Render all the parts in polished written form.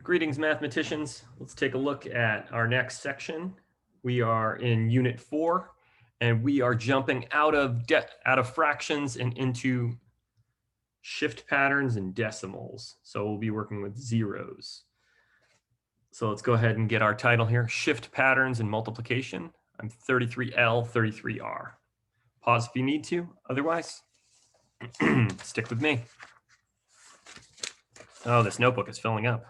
Greetings, mathematicians. Let's take a look at our next section. We are in Unit 4, and we are jumping out of fractions and into shift patterns and decimals. So we'll be working with zeros. So let's go ahead and get our title here, Shift Patterns and Multiplication. I'm 33L, 33R. Pause if you need to. Otherwise, stick with me. Oh, this notebook is filling up.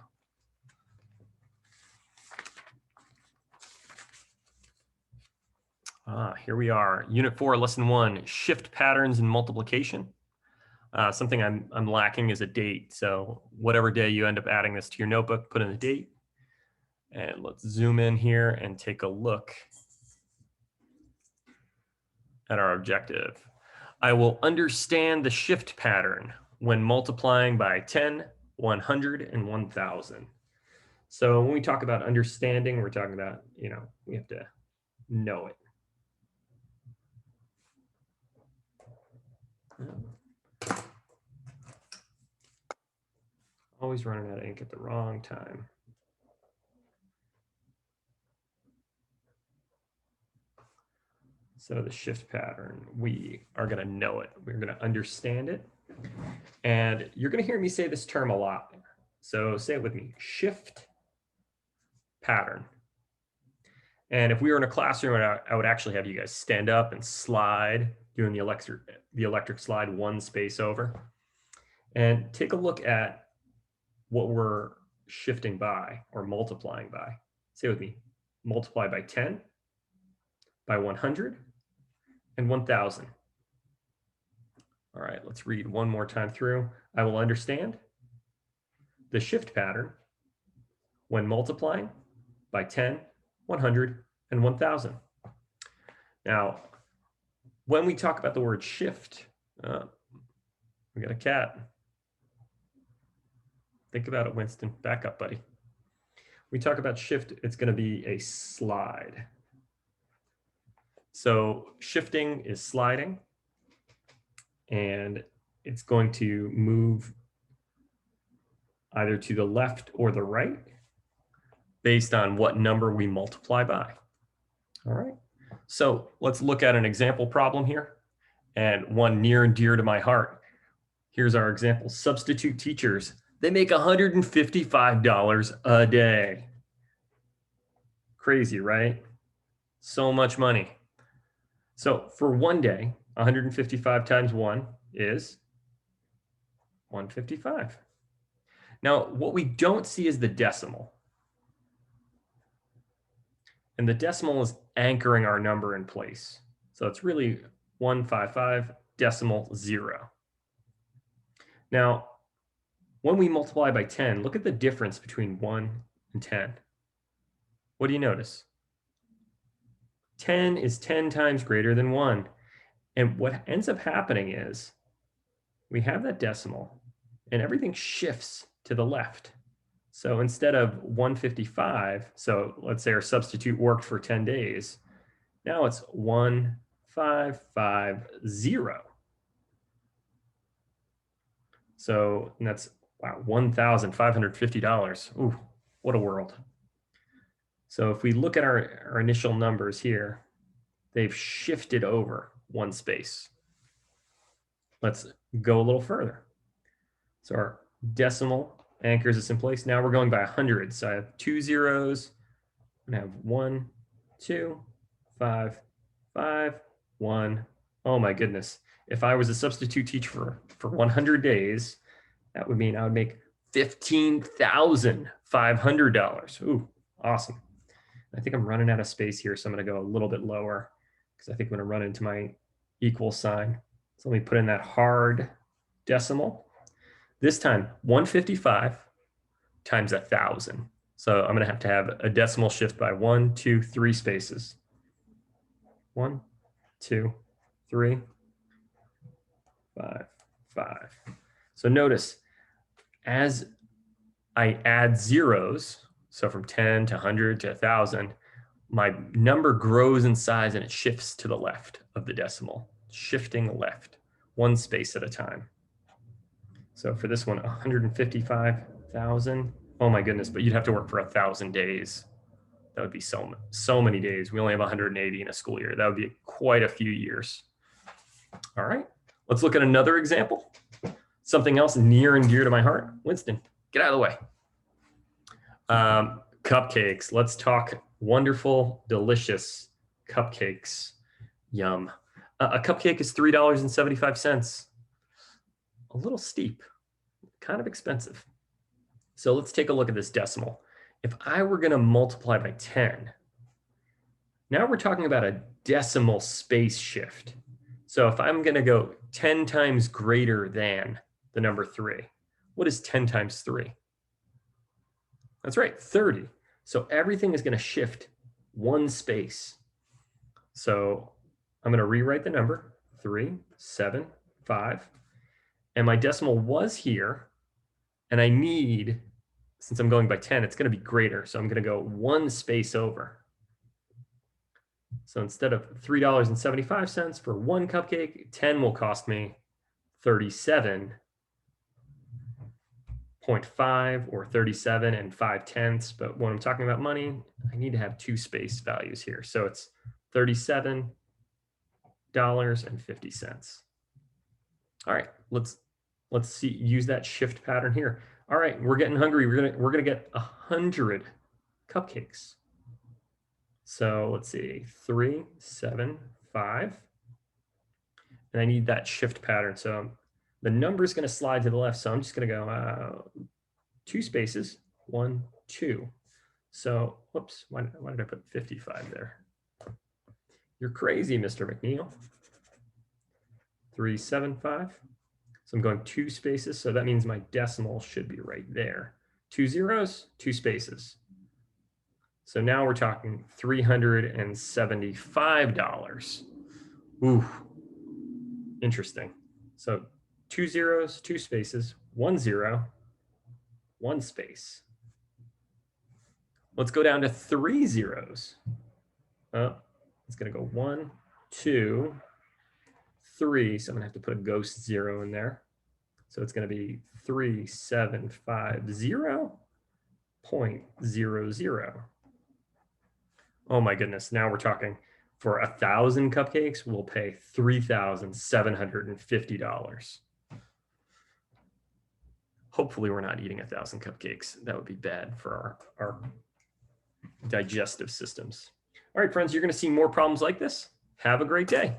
Here we are, Unit 4, Lesson 1, Shift Patterns and Multiplication. Something I'm lacking is a date. So whatever day you end up adding this to your notebook, put in the date. And let's zoom in here and take a look at our objective. I will understand the shift pattern when multiplying by 10, 100, and 1,000. So when we talk about understanding, we're talking about, we have to know it. Always running out of ink at the wrong time. So the shift pattern, we are going to know it. We're going to understand it. And you're going to hear me say this term a lot. So say it with me, shift pattern. And if we were in a classroom, I would actually have you guys stand up and slide, doing the electric slide one space over. And take a look at what we're shifting by or multiplying by. Say with me, multiply by 10, by 100, and 1,000. All right, let's read one more time through. I will understand the shift pattern when multiplying by 10, 100, and 1,000. Now, when we talk about the word shift, we got a cat. Think about it, Winston. Back up, buddy. We talk about shift, it's going to be a slide. So shifting is sliding, and it's going to move either to the left or the right based on what number we multiply by. All right. So let's look at an example problem here, and one near and dear to my heart. Here's our example. Substitute teachers, they make $155 a day. Crazy, right? So much money. So for one day, 155 times 1 is 155. Now, what we don't see is the decimal. And the decimal is anchoring our number in place. So it's really 155 decimal 0. Now, when we multiply by 10, look at the difference between 1 and 10. What do you notice? 10 is 10 times greater than 1. And what ends up happening is we have that decimal and everything shifts to the left. So instead of 155, so let's say our substitute worked for 10 days, now it's 1550. So that's, wow, $1,550. Ooh, what a world. So if we look at our initial numbers here, they've shifted over one space. Let's go a little further. So our decimal anchors us in place. Now we're going by 100. So I have 2 zeros, and I have 1, 2, 5, 5, 1. Oh my goodness. If I was a substitute teacher for 100 days, that would mean I would make $15,500. Ooh, awesome. I think I'm running out of space here, so I'm going to go a little bit lower because I think I'm going to run into my equal sign. So let me put in that hard decimal. This time, 155 times 1,000. So I'm going to have a decimal shift by 1, 2, 3 spaces. 1, 2, 3, 5, 5. So notice, as I add zeros, so from 10 to 100 to 1,000, my number grows in size and it shifts to the left of the decimal, shifting left, one space at a time. So for this one, 155,000 Oh my goodness, but you'd have to work for 1,000 days. That would be so many days. We only have 180 in a school year. That would be quite a few years. All right, let's look at another example. Something else near and dear to my heart. Winston, get out of the way. Cupcakes. Let's talk wonderful, delicious cupcakes. Yum. A cupcake is $3.75. A little steep, kind of expensive. So let's take a look at this decimal. If I were going to multiply by 10, now we're talking about a decimal space shift. So if I'm going to go 10 times greater than the number 3, what is 10 times 3? That's right, 30. So everything is going to shift one space. So I'm going to rewrite the number 3, 7, 5. And my decimal was here. And I need, since I'm going by 10, it's going to be greater. So I'm going to go one space over. So instead of $3.75 for one cupcake, 10 will cost me 37.5 or 37 and 5/10. But when I'm talking about money, I need to have two space values here. So it's $37.50. All right, let's see, use that shift pattern here. All right, we're getting hungry. We're gonna get 100 cupcakes. So let's see, 3, 7, 5. And I need that shift pattern. So the number is going to slide to the left. So I'm just going to go 2 spaces, 1, 2. So, whoops, why did I put 55 there? You're crazy, Mr. McNeil. 3, 7, 5. So I'm going 2 spaces. So that means my decimal should be right there. 2 zeros, 2 spaces. So now we're talking $375. Ooh, interesting. So 2 zeros, 2 spaces, 1 zero, 1 space. Let's go down to 3 zeros. It's going to go 1, 2, 3. So I'm going to have to put a ghost 0 in there. So it's going to be 3750.00. Oh my goodness. Now we're talking for 1,000 cupcakes, we'll pay $3,750. Hopefully we're not eating 1,000 cupcakes. That would be bad for our digestive systems. All right, friends, you're going to see more problems like this. Have a great day.